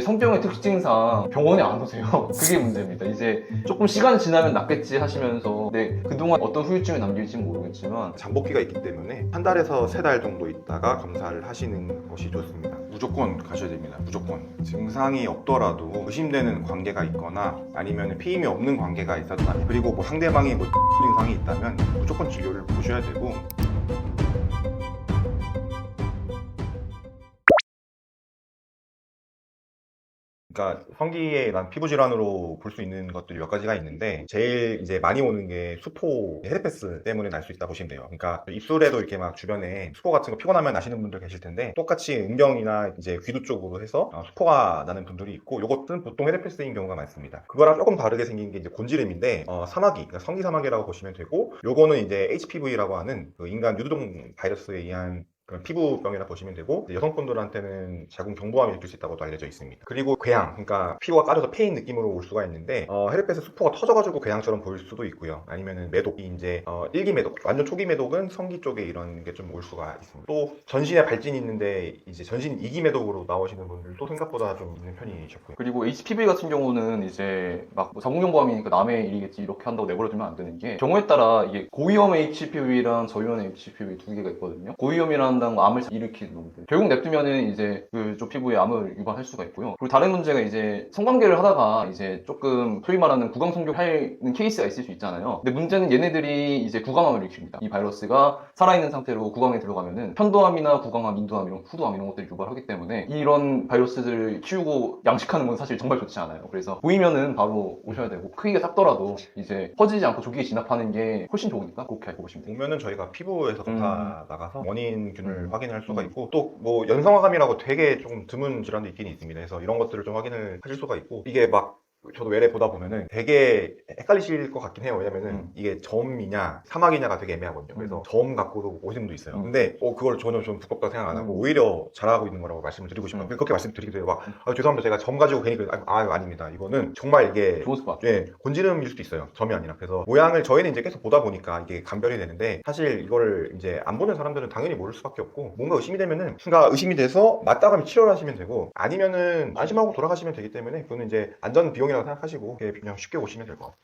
성병의 특징상 병원에 안 오세요. 그게 문제입니다. 이제 조금 시간이 지나면 낫겠지 하시면서 그동안 어떤 후유증이 남길지 모르겠지만 잠복기가 있기 때문에 한 달에서 세 달 정도 있다가 검사를 하시는 것이 좋습니다. 무조건 가셔야 됩니다. 무조건. 증상이 없더라도 의심되는 관계가 있거나 아니면 피임이 없는 관계가 있었다면, 그리고 뭐 상대방이 뭐 증상이 있다면 무조건 진료를 보셔야 되고. 그러니까 성기에 난 피부 질환으로 볼 수 있는 것들이 몇 가지가 있는데, 제일 이제 많이 오는 게 수포, 헤르페스 때문에 날 수 있다 보시면 돼요. 그러니까 입술에도 이렇게 막 주변에 수포 같은 거 피곤하면 나시는 분들 계실 텐데, 똑같이 음경이나 이제 귀두 쪽으로 해서 수포가 나는 분들이 있고, 이것은 보통 헤르페스인 경우가 많습니다. 그거랑 조금 다르게 생긴 게 이제 곤지름인데, 사마귀, 그러니까 성기 사마귀라고 보시면 되고, 요거는 이제 HPV라고 하는 그 인간 유두종 바이러스에 의한 그런 피부병이라 보시면 되고, 여성분들한테는 자궁 경부암을 일으킬 수 있다고도 알려져 있습니다. 그리고 궤양, 그러니까 피부가 까져서 페인 느낌으로 올 수가 있는데, 헤르페스 수포가 터져가지고 궤양처럼 보일 수도 있고요. 아니면은 매독이 이제 1기 매독, 완전 초기 매독은 성기 쪽에 이런 게 좀 올 수가 있습니다. 또 전신에 발진이 있는데 이제 전신 2기 매독으로 나오시는 분들도 생각보다 좀 있는 편이셨고요. 그리고 HPV 같은 경우는 이제 막뭐 자궁경부암이니까 남의 일이겠지 이렇게 한다고 내버려두면 안 되는 게, 경우에 따라 이게 고위험 HPV랑 저위험 HPV 두 개가 있거든요. 고위험이라는 건 암을 일으키는 놈들. 결국 냅두면은 이제 그쪽 피부에 암을 유발할 수가 있고요. 그리고 다른 문제가 이제 성관계를 하다가 이제 조금 소위 말하는 구강성교 하는 케이스가 있을 수 있잖아요. 근데 문제는 얘네들이 이제 구강암을 일으킵니다. 이 바이러스가 살아있는 상태로 구강에 들어가면은 편도암이나 구강암, 인두암, 이런 후두암 이런 것들을 유발하기 때문에 이런 바이러스들을 키우고 양식하는 건 사실 정말 좋지 않아요. 그래서 보이면은 바로 오셔야 되고, 크기가 작더라도 이제 퍼지지 않고 조기에 진압하는 게 훨씬 좋으니까 그렇게 알고 보시면 돼요. 보면은 저희가 피부에서 검사 나가서 원인균을 확인할 수가 있고, 또 뭐 연성화감이라고 되게 조금 드문 질환도 있긴 있습니다. 그래서 이런 것들을 좀 확인을 하실 수가 있고, 이게 막 저도 외래 보다 보면은 되게 헷갈리실 것 같긴 해요. 왜냐면은 이게 점이냐 사막이냐가 되게 애매하거든요. 그래서 점 갖고도 오시는 분도 있어요. 근데 그걸 전혀 좀 부끄럽다고 생각 안 하고 오히려 잘하고 있는 거라고 말씀을 드리고 싶어요. 그렇게 말씀드리기도 해요. 막 죄송합니다, 제가 점 가지고 괜히 아닙니다. 이거는 정말 이게 좋을 것 같아요. 예, 곤지름일 수도 있어요. 점이 아니라. 그래서 모양을 저희는 이제 계속 보다 보니까 이게 감별이 되는데, 사실 이거를 이제 안 보는 사람들은 당연히 모를 수밖에 없고, 뭔가 의심이 되면은 순간 의심이 돼서 맞다고 하면 치료를 하시면 되고, 아니면은 안심하고 돌아가시면 되기 때문에, 그거는 이제 안전 비용이라고 생각하시고 그냥 쉽게 오시면 될 것 같아요.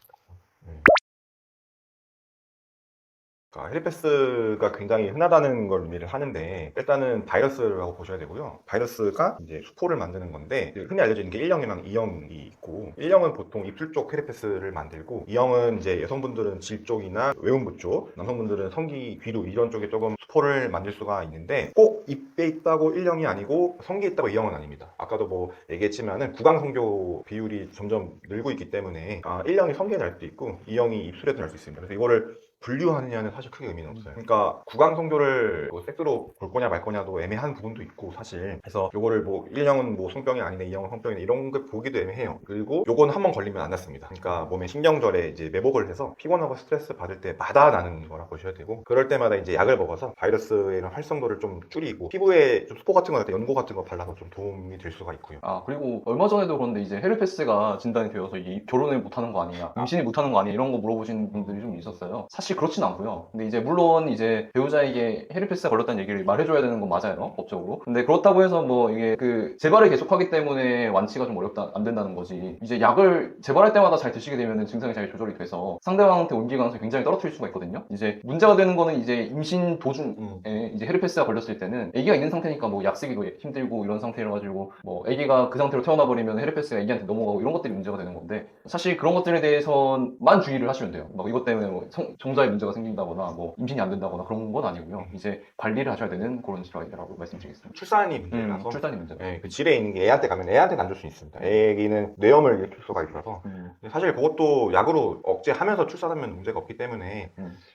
헤르페스가 굉장히 흔하다는 걸 의미를 하는데, 일단은 바이러스라고 보셔야 되고요. 바이러스가 이제 수포를 만드는 건데, 흔히 알려져 있는 게 1형이랑 2형이 있고, 1형은 보통 입술 쪽 헤르페스를 만들고, 2형은 이제 여성분들은 질 쪽이나 외음부 쪽, 남성분들은 성기, 귀두 이런 쪽에 조금 수포를 만들 수가 있는데, 꼭 입에 있다고 1형이 아니고 성기에 있다고 2형은 아닙니다. 아까도 뭐 얘기했지만은 구강성교 비율이 점점 늘고 있기 때문에 1형이 성기에 날 수도 있고 2형이 입술에도 날 수 있습니다. 그래서 이거를 분류하느냐는 사실 크게 의미는 없어요. 그러니까 구강성교를 뭐 섹스로 볼 거냐 말 거냐도 애매한 부분도 있고, 사실. 그래서 요거를 뭐 1형은 뭐 성병이 아니네, 2형은 성병이네, 이런 거 보기도 애매해요. 그리고 요건 한번 걸리면 안 낫습니다. 그러니까 몸에 신경절에 이제 매복을 해서 피곤하고 스트레스 받을 때마다 나는 거라 보셔야 되고, 그럴 때마다 이제 약을 먹어서 바이러스의 이런 활성도를 좀 줄이고, 피부에 좀 수포 같은 거, 연고 같은 거 발라서 좀 도움이 될 수가 있고요. 그리고 얼마 전에도 그런데 이제 헤르페스가 진단이 되어서 이게 결혼을 못하는 거 아니냐, 임신을 못하는 거 아니냐, 이런 거 물어보시는 분들이 좀 있었어요. 사실 그렇진 않고요. 근데 이제 물론 이제 배우자에게 헤르페스가 걸렸다는 얘기를 말해줘야 되는 건 맞아요, 법적으로. 근데 그렇다고 해서 뭐 이게 그 재발을 계속하기 때문에 완치가 좀 어렵다, 안 된다는 거지. 이제 약을 재발할 때마다 잘 드시게 되면 증상이 잘 조절이 돼서 상대방한테 옮길 가능성이 굉장히 떨어뜨릴 수가 있거든요. 이제 문제가 되는 거는 이제 임신 도중에 이제 헤르페스가 걸렸을 때는 아기가 있는 상태니까 뭐 약 쓰기도 힘들고 이런 상태라 가지고 뭐 아기가 그 상태로 태어나 버리면 헤르페스가 아기한테 넘어가고 이런 것들이 문제가 되는 건데, 사실 그런 것들에 대해서만 주의를 하시면 돼요. 막 이것 때문에 뭐 정자에 문제가 생긴다거나 뭐 임신이 안 된다거나 그런 건 아니고요. 이제 관리를 하셔야 되는 그런 질환이라고 말씀드리겠습니다. 출산이 문제라서 출산이 문제. 그 질에 있는 게 애한테 가면 애한테 안 줄 수 있습니다. 애기는 뇌염을 일으킬 수가 있어서 사실 그것도 약으로 억제하면서 출산하면 문제가 없기 때문에,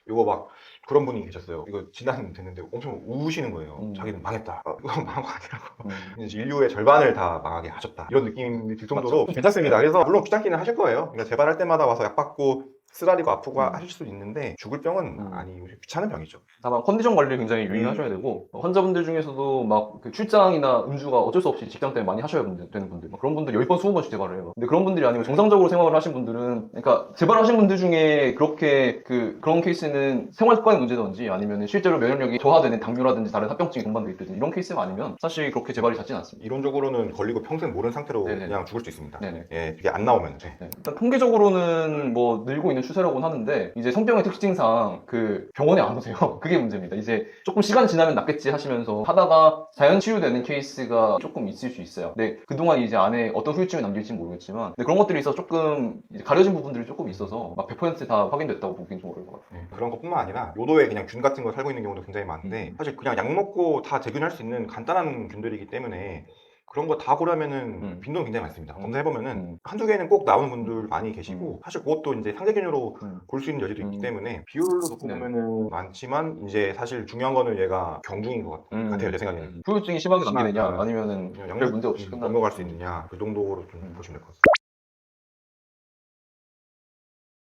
이거 막 그런 분이 계셨어요. 이거 진단 됐는데 엄청 우시는 거예요. 자기는 망했다. 이거 망한 거 아니라고. 이제 인류의 절반을 다 망하게 하셨다, 이런 느낌이 들 정도로 괜찮습니다. 그래서 물론 귀찮기는 하실 거예요. 그러니까 재발할 때마다 와서 약 받고 쓰라리고 아프고 하실 수도 있는데 죽을 병은 음. 아니고 귀찮은 병이죠. 다만 컨디션 관리를 굉장히 유의하셔야 되고 환자분들 중에서도 막 그 출장이나 음주가 어쩔 수 없이 직장 때문에 많이 하셔야 되는 분들 막 그런 분들 10번 20번씩 재발을 해요. 근데 그런 분들이 아니고 정상적으로 생활을 하신 분들은 그러니까 재발하신 분들 중에 그렇게 그런 케이스는 생활 습관의 문제든지 아니면 실제로 면역력이 저하되는 당뇨라든지 다른 합병증이 동반돼 있든지 이런 케이스가 아니면 사실 그렇게 재발이 잦진 않습니다. 이론적으로는 걸리고 평생 모른 상태로 네네. 그냥 죽을 수 있습니다. 네네. 예, 그게 안 나오면. 네. 일단 통계적으로는 뭐 늘고 있는 추세라고는 하는데 이제 성병의 특징상 그 병원에 안 오세요. 그게 문제입니다. 이제 조금 시간이 지나면 낫겠지 하시면서 하다가 자연 치유되는 케이스가 조금 있을 수 있어요. 근데 그동안 이제 안에 어떤 후유증이 남길지 모르겠지만 근데 그런 것들이 있어서 조금 이제 가려진 부분들이 조금 있어서 막 100%다 확인됐다고 보기엔 좀 어려울 것 같아요. 그런 것뿐만 아니라 요도에 그냥 균 같은 거 살고 있는 경우도 굉장히 많은데 사실 그냥 약 먹고 다 재균할 수 있는 간단한 균들이기 때문에 그런 거 다 고려하면은 빈도는 굉장히 많습니다. 검사해보면은 한두 개는 꼭 나오는 분들 많이 계시고 사실 그것도 이제 상대균으로 볼 수 있는 여지도 있기 때문에 비율로 놓고 네. 보면은 많지만 이제 사실 중요한 거는 얘가 경중인 것 같아요. 제 생각에는. 후유증이 심하게 남기느냐 심한, 아니면은 그냥 별 문제 없이 끝나는 넘어갈 수 있느냐 그 정도로 좀 보시면 될 것 같습니다.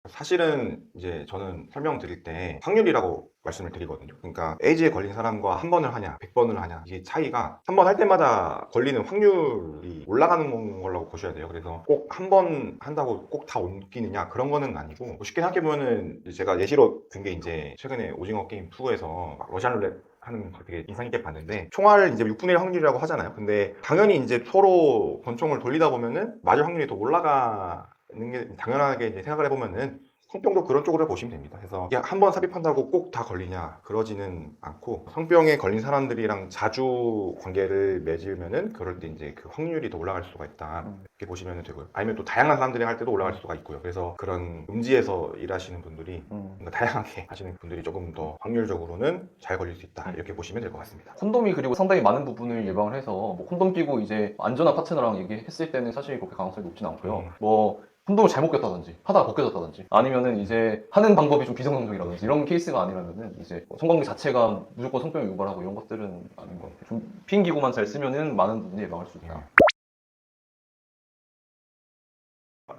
사실은 이제 저는 설명드릴 때 확률이라고 말씀을 드리거든요. 그러니까 에이즈에 걸린 사람과 한 번을 하냐 100번을 하냐 이게 차이가 한 번 할 때마다 걸리는 확률이 올라가는 거라고 보셔야 돼요. 그래서 꼭 한 번 한다고 꼭 다 옮기느냐 그런 거는 아니고 뭐 쉽게 생각해보면은 제가 예시로 든 게 이제 최근에 오징어 게임 2에서 러시안 룰렛 하는 거 되게 인상 깊게 봤는데 총알 이제 6분의 1 확률이라고 하잖아요. 근데 당연히 이제 서로 권총을 돌리다 보면은 맞을 확률이 더 올라가는 게 당연하게 이제 생각을 해보면은 성병도 그런 쪽으로 보시면 됩니다. 그래서 한 번 삽입한다고 꼭 다 걸리냐 그러지는 않고 성병에 걸린 사람들이랑 자주 관계를 맺으면은 그럴 때 이제 그 확률이 더 올라갈 수가 있다 이렇게 보시면 되고요. 아니면 또 다양한 사람들이랑 할 때도 올라갈 수가 있고요. 그래서 그런 음지에서 일하시는 분들이 뭔가 다양하게 하시는 분들이 조금 더 확률적으로는 잘 걸릴 수 있다 이렇게 보시면 될 것 같습니다. 콘돔이 그리고 상당히 많은 부분을 예방을 해서 뭐 콘돔 끼고 이제 안전한 파트너랑 얘기했을 때는 사실 그렇게 가능성이 높진 않고요. 뭐 콘돔을 잘못 꼈다든지 하다가 벗겨졌다든지 아니면은 이제 하는 방법이 좀 비정상적이라든지 이런 케이스가 아니라면은 이제 성관계 자체가 무조건 성병을 유발하고 이런 것들은 아닌 것 같아요. 좀 피임기구만 잘 쓰면은 많은 부분이 예방할 수 있다.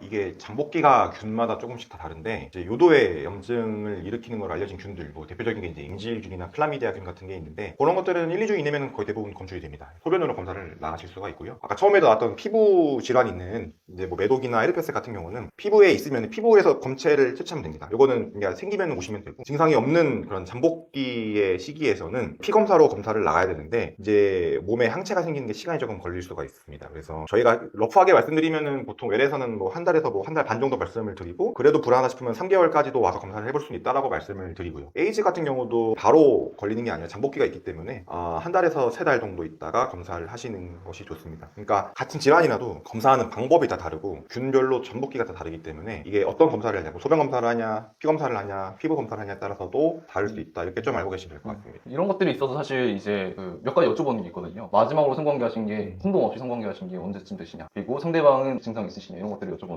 이게 잠복기가 균마다 조금씩 다 다른데 이제 요도의 염증을 일으키는 걸 알려진 균들 뭐 대표적인 게 이제 ing질균이나 클라미디아균 같은 게 있는데 그런 것들은 1, 2주 이내면 거의 대부분 검출이 됩니다. 소변으로 검사를 나가실 수가 있고요. 아까 처음에도 나왔던 피부 질환 있는 이제 뭐 매독이나 헤르페스 같은 경우는 피부에 있으면 피부에서 검체를 채취하면 됩니다. 요거는 그냥 생기면 오시면 되고 증상이 없는 그런 잠복기의 시기에서는 피 검사로 검사를 나가야 되는데 이제 몸에 항체가 생기는 게 시간이 조금 걸릴 수가 있습니다. 그래서 저희가 러프하게 말씀드리면은 보통 웰에서는 뭐 한 달에서 뭐 한 달 반 정도 말씀을 드리고 그래도 불안하다 싶으면 3개월까지도 와서 검사를 해볼 수 있다라고 말씀을 드리고요. 에이즈 같은 경우도 바로 걸리는 게 아니라 잠복기가 있기 때문에 한 달에서 3달 정도 있다가 검사를 하시는 것이 좋습니다. 그러니까 같은 질환이라도 검사하는 방법이 다 다르고 균별로 잠복기가 다 다르기 때문에 이게 어떤 검사를 하냐고 소변 검사를 하냐 피 검사를 하냐 피부 검사를 하냐에 따라서도 다를 수 있다 이렇게 좀 알고 계시면 될 것 같습니다. 이런 것들이 있어서 사실 이제 몇 가지 여쭤보는 게 있거든요. 마지막으로 성관계 하신 게 콘돔 없이 성관계 하신 게 언제쯤 되시냐 그리고 상대방은 증상 있으시냐 이런 것들을 여쭤보는데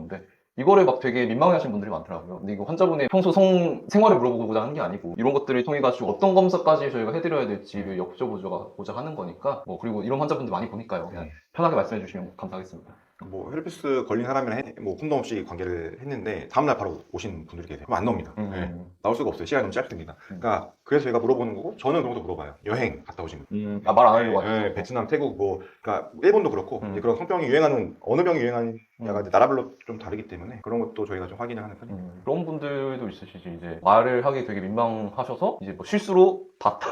이거를 막 되게 민망해 하시는 분들이 많더라고요. 근데 이거 환자분의 평소 생활을 물어보고자 하는 게 아니고 이런 것들을 통해 가지고 어떤 검사까지 저희가 해드려야 될지를 여쭤보고자 하는 거니까 뭐 그리고 이런 환자분들 많이 보니까요. 그냥 편하게 말씀해 주시면 감사하겠습니다. 뭐 헤르페스 걸린 사람이랑 뭐 콘돔 없이 관계를 했는데 다음날 바로 오신 분들이 계세요. 그럼 안 나옵니다. 네. 나올 수가 없어요. 시간이 너무 짧습니다. 그러니까 그래서 저희가 물어보는 거고 저는 그런 것도 물어봐요. 여행 갔다 오신 분. 말 안 하려고 하죠. 네, 베트남, 태국 뭐 그러니까 일본도 그렇고 이제 그런 성병이 유행하는 어느 병이 유행하냐가 이제 나라별로 좀 다르기 때문에 그런 것도 저희가 좀 확인을 하는 편입니다. 그런 분들도 있으시지 이제 말을 하기 되게 민망하셔서 이제 뭐 실수로 봤다.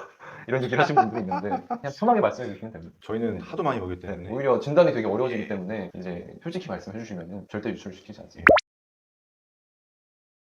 이런 얘기를 하시는 분들이 있는데 그냥 편하게 말씀해 주시면 됩니다. 저희는 하도 많이 보기 때문에 오히려 진단이 되게 어려워지기 때문에 이제 솔직히 말씀해 주시면 절대 유출시키지 않습니다.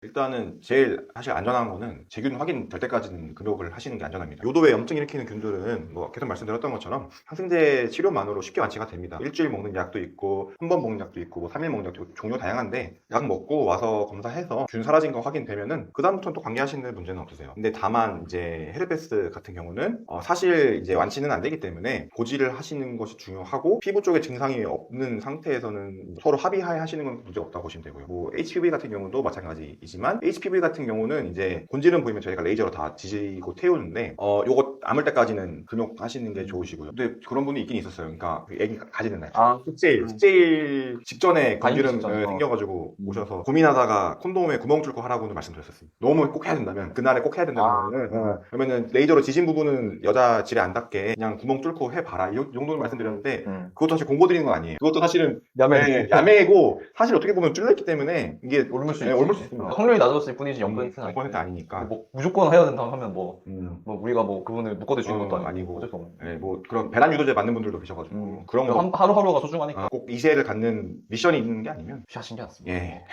일단은 제일 사실 안전한 거는 제균 확인될 때까지는 금욕을 하시는 게 안전합니다. 요도에 염증 일으키는 균들은 뭐 계속 말씀드렸던 것처럼 항생제 치료만으로 쉽게 완치가 됩니다. 일주일 먹는 약도 있고 한 번 먹는 약도 있고 뭐 3일 먹는 약도 있고 종류 다양한데 약 먹고 와서 검사해서 균 사라진 거 확인되면은 그 다음부터는 또 관계하시는 문제는 없으세요. 근데 다만 이제 헤르페스 같은 경우는 사실 이제 완치는 안 되기 때문에 고지를 하시는 것이 중요하고 피부 쪽에 증상이 없는 상태에서는 서로 합의하에 하시는 건 문제 없다고 보시면 되고요. 뭐 HPV 같은 경우도 마찬가지이지만 이지만 HPV 같은 경우는 이제 본질은 보이면 저희가 레이저로 다 지지고 태우는데 요거 아물 때까지는 근육하시는 게 좋으시고요. 근데 그런 분이 있긴 있었어요. 그러니까 그 애기 가지는 날 숙제일 직전에 가임기 건질은 직전에. 생겨가지고 오셔서 고민하다가 콘돔에 구멍 뚫고 하라고는 말씀드렸었어요. 너무 꼭 해야 된다면 그날에 꼭 해야 된다면 그러면은 레이저로 지진 부분은 여자 질에 안 닿게 그냥 구멍 뚫고 해봐라 이 정도는 말씀드렸는데 그것도 사실 공고 드리는 건 아니에요. 그것도 사실은 야매고 사실 어떻게 보면 뚫렸기 때문에 이게 옮을 수 옮을 수 있지. 있습니다. 확률이 낮았을 뿐이지 0%는 0% 아니니까. 뭐 무조건 해야 된다고 하면 뭐 우리가 뭐 그분을 묶어댈 수 있는 것도 아니고 어쩔 수 없는. 네, 뭐 그런 배란 유도제 맞는 분들도 계셔가지고 그런 거 하루하루가 소중하니까 꼭 이세를 갖는 미션이 있는 게 아니면 피하신 게 낫습니다. 예.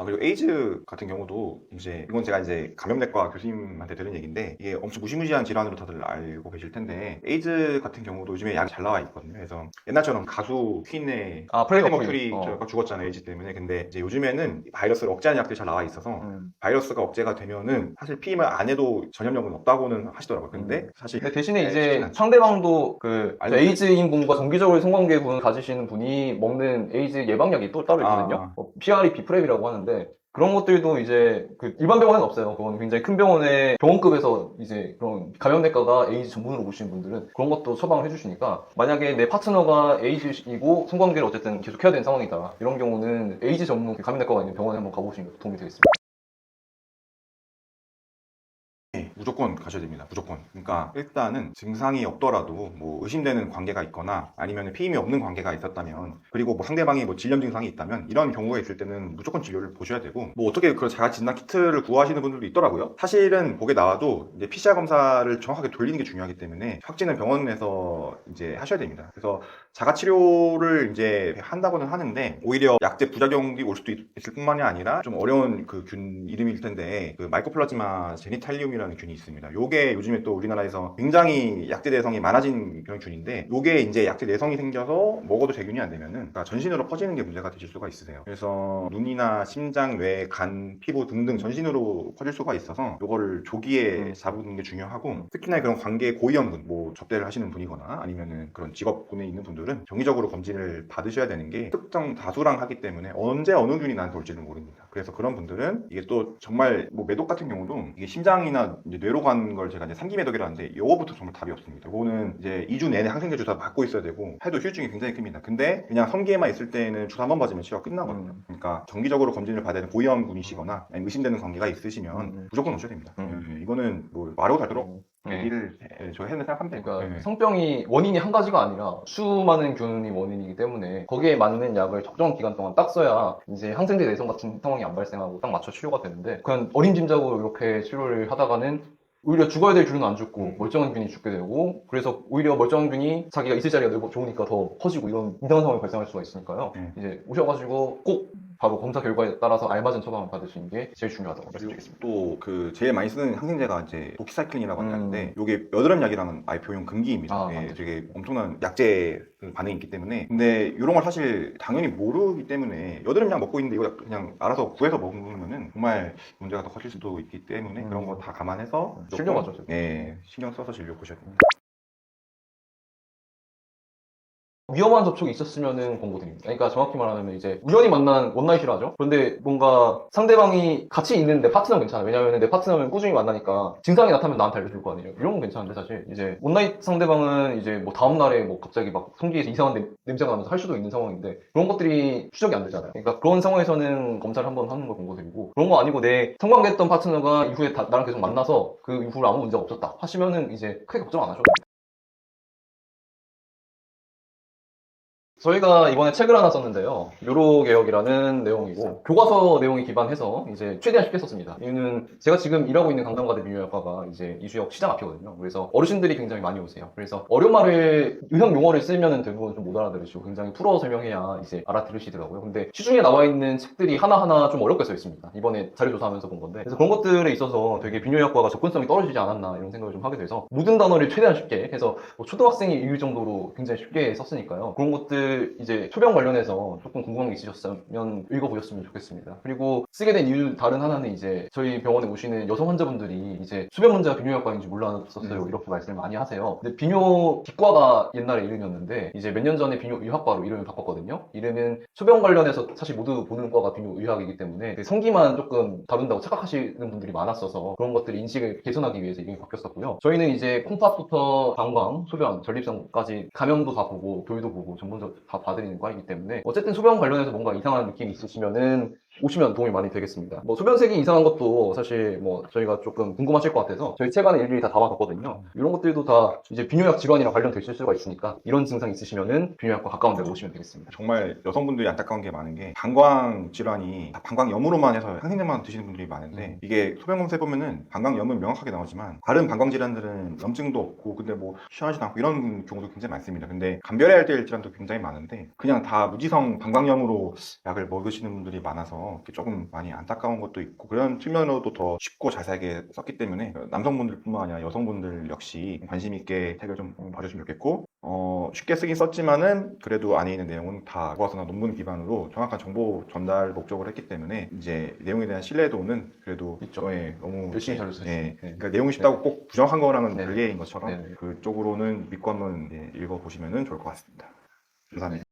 그리고 에이즈 같은 경우도 이제 이건 제가 이제 감염내과 교수님한테 들은 얘기인데 이게 엄청 무시무시한 질환으로 다들 알고 계실 텐데 에이즈 같은 경우도 요즘에 약이 잘 나와 있거든요. 그래서 옛날처럼 가수 퀸의 프레디 머큐리가 죽었잖아요, 에이즈 때문에. 근데 이제 요즘에는 바이러스를 억제하는 약들이 잘 나와 있어서 바이러스가 억제가 되면은 사실 피임을 안 해도 전염력은 없다고는 하시더라고요. 근데 사실 대신에 이제 상대방도 그 에이즈인 분과 정기적으로 성관계 군 가지시는 분이 먹는 에이즈 예방약이 또 따로 있거든요. PRE, 비프랩이라고 하는데 그런 것들도 이제 그 일반 병원에는 없어요. 그건 굉장히 큰 병원에 병원급에서 이제 그런 감염내과가 에이즈 전문으로 오시는 분들은 그런 것도 처방을 해주시니까 만약에 내 파트너가 에이즈이고 성관계를 어쨌든 계속 해야 되는 상황이다. 이런 경우는 에이즈 전문 감염내과가 있는 병원에 한번 가보시는 게 도움이 되겠습니다. 무조건 가셔야 됩니다. 무조건. 그러니까 일단은 증상이 없더라도 뭐 의심되는 관계가 있거나 아니면 피임이 없는 관계가 있었다면 그리고 뭐 상대방이 뭐 질염 증상이 있다면 이런 경우가 있을 때는 무조건 진료를 보셔야 되고 뭐 어떻게 그 자가 진단 키트를 구하시는 분들도 있더라고요. 사실은 보게 나와도 이제 PCR 검사를 정확하게 돌리는 게 중요하기 때문에 확진은 병원에서 이제 하셔야 됩니다. 그래서 자가 치료를 이제 한다고는 하는데 오히려 약제 부작용이 올 수도 있을 뿐만이 아니라 좀 어려운 그 균 이름일 텐데 그 마이코플라즈마 제니탈리움이라는 균이 있습니다. 요게 요즘에 또 우리나라에서 굉장히 약제 내성이 많아진 그런 균인데 요게 이제 약제 내성이 생겨서 먹어도 제균이 안 되면은 그러니까 전신으로 퍼지는 게 문제가 되실 수가 있으세요. 그래서 눈이나 심장, 뇌, 간, 피부 등등 전신으로 퍼질 수가 있어서 요거를 조기에 잡는 게 중요하고 특히나 그런 관계 고위험군 뭐 접대를 하시는 분이거나 아니면은 그런 직업군에 있는 분들은 정기적으로 검진을 받으셔야 되는 게 특정 다수랑 하기 때문에 언제 어느 균이 나한테 올지는 모릅니다. 그래서 그런 분들은 이게 또 정말 뭐 매독 같은 경우도 이게 심장이나 이제 뇌로 간 걸 제가 이제 3기 매독이라 하는데 요거부터 정말 답이 없습니다. 요거는 이제 2주 내내 항생제 주사 받고 있어야 되고 해도 후유증이 굉장히 큽니다. 근데 그냥 성기에만 있을 때는 주사 한번 맞으면 치료가 끝나거든요. 그러니까 정기적으로 검진을 받아야 되는 고위험군이시거나 아니면 의심되는 관계가 있으시면 무조건 오셔야 됩니다. 이거는 뭐 말하고 닳도록 얘기를 저희 해는 생각합니다. 그러니까 성병이 원인이 한 가지가 아니라 수많은 균이 원인이기 때문에 거기에 맞는 약을 적정 기간 동안 딱 써야 이제 항생제 내성 같은 상황이 안 발생하고 딱 맞춰 치료가 되는데 그냥 어림짐작으로 이렇게 치료를 하다가는 오히려 죽어야 될 균은 안 죽고 멀쩡한 균이 죽게 되고 그래서 오히려 멀쩡한 균이 자기가 있을 자리가 넓어 좋으니까 더 커지고 이런 이상한 상황이 발생할 수가 있으니까요. 이제 오셔가지고 꼭 바로 검사 결과에 따라서 알맞은 처방을 받으시는 게 제일 중요하다고 말씀드리겠습니다. 또 그 제일 많이 쓰는 항생제가 이제 도키사이클린이라고 하는데 이게 여드름 약이랑은 아예 병용 금기입니다. 되게 엄청난 약제 반응이 있기 때문에 근데 이런 걸 사실 당연히 모르기 때문에 여드름 약 먹고 있는데 이거 그냥 알아서 구해서 먹으면은 정말 문제가 더 커질 수도 있기 때문에 그런 거 다 감안해서 신경하죠. 신경 써서 진료 보셔야 됩니다. 위험한 접촉이 있었으면은 권고드립니다. 그러니까 정확히 말하면 이제 우연히 만난 원나잇이라 하죠. 그런데 뭔가 상대방이 같이 있는데 파트너는 괜찮아. 왜냐하면 내 파트너는 꾸준히 만나니까 증상이 나타나면 나한테 알려줄 거 아니에요. 이런 건 괜찮은데 사실 이제 원나잇 상대방은 이제 뭐 다음 날에 뭐 갑자기 막 성기에서 이상한 냄새가 나면서 할 수도 있는 상황인데 그런 것들이 추적이 안 되잖아요. 그러니까 그런 상황에서는 검사를 한번 하는 걸 권고드리고 그런 거 아니고 내 성관계했던 파트너가 이후에 나랑 계속 만나서 그 이후로 아무 문제가 없었다 하시면은 이제 크게 걱정 안 하셔도 됩니다. 저희가 이번에 책을 하나 썼는데요. 요로개혁이라는 내용이고 교과서 내용에 기반해서 이제 최대한 쉽게 썼습니다. 이유는 제가 지금 일하고 있는 강남과대 비뇨기과가 이제 이수역 시장 앞이거든요. 그래서 어르신들이 굉장히 많이 오세요. 그래서 어려운 말을 의학 용어를 쓰면은 대부분 좀 못 알아들으시고 굉장히 풀어 설명해야 이제 알아들으시더라고요. 근데 시중에 나와 있는 책들이 하나하나 좀 어렵게 써 있습니다. 이번에 자료 조사하면서 본 건데 그래서 그런 것들에 있어서 되게 비뇨기과가 접근성이 떨어지지 않았나 이런 생각을 좀 하게 돼서 모든 단어를 최대한 쉽게 해서 뭐 초등학생이 읽을 정도로 굉장히 쉽게 썼으니까요. 그런 것들 분들 이제 소변 관련해서 조금 궁금한 게 있으셨으면 읽어보셨으면 좋겠습니다. 그리고 쓰게 된 이유 다른 하나는 이제 저희 병원에 오시는 여성 환자분들이 이제 소변 문제가 비뇨기과인지 몰랐었어요. 이렇게 말씀을 많이 하세요. 근데 비뇨기과가 옛날에 이름이었는데 이제 몇 년 전에 비뇨의학과로 이름을 바꿨거든요. 이름은 소변 관련해서 사실 모두 보는 과가 비뇨의학이기 때문에 그 성기만 조금 다룬다고 착각하시는 분들이 많았어서 그런 것들 인식을 개선하기 위해서 이름이 바뀌었었고요. 저희는 이제 콩팥부터 방광, 소변, 전립선까지 감염도 다 보고 교육도 보고 전문적 다 봐드리는 과이기 때문에 어쨌든 소변 관련해서 뭔가 이상한 느낌이 있으시면은 오시면 도움이 많이 되겠습니다. 뭐 소변색이 이상한 것도 사실 뭐 저희가 조금 궁금하실 것 같아서 저희 체관에 일일이 다 담아뒀거든요. 이런 것들도 다 이제 비뇨약 질환이랑 관련되실 수가 있으니까 이런 증상 있으시면은 비뇨약과 가까운 데로 오시면 되겠습니다. 정말 여성분들이 안타까운 게 많은 게 방광 질환이 다 방광염으로만 해서 항생제만 드시는 분들이 많은데 이게 소변 검사해 보면은 방광염은 명확하게 나오지만 다른 방광 질환들은 염증도 없고 근데 뭐 시원하지도 않고 이런 경우도 굉장히 많습니다. 근데 감별해야 될 질환도 굉장히 많은데 그냥 다 무지성 방광염으로 약을 먹으시는 분들이 많아서 조금 많이 안타까운 것도 있고 그런 측면으로도 더 쉽고 자세하게 썼기 때문에 남성분들뿐만 아니라 여성분들 역시 관심 있게 책을 좀 봐주시면 좋겠고 쉽게 쓰긴 썼지만은 그래도 안에 있는 내용은 다 교과서나 논문 기반으로 정확한 정보 전달 목적으로 했기 때문에 이제 내용에 대한 신뢰도는 그래도 있죠. 너무 열심히 잘 써주시죠. 네. 그러니까 내용이 쉽다고 꼭 부정한 거랑은 네. 별개인 것처럼 네. 그쪽으로는 믿고 한번 읽어보시면 좋을 것 같습니다. 감사합니다.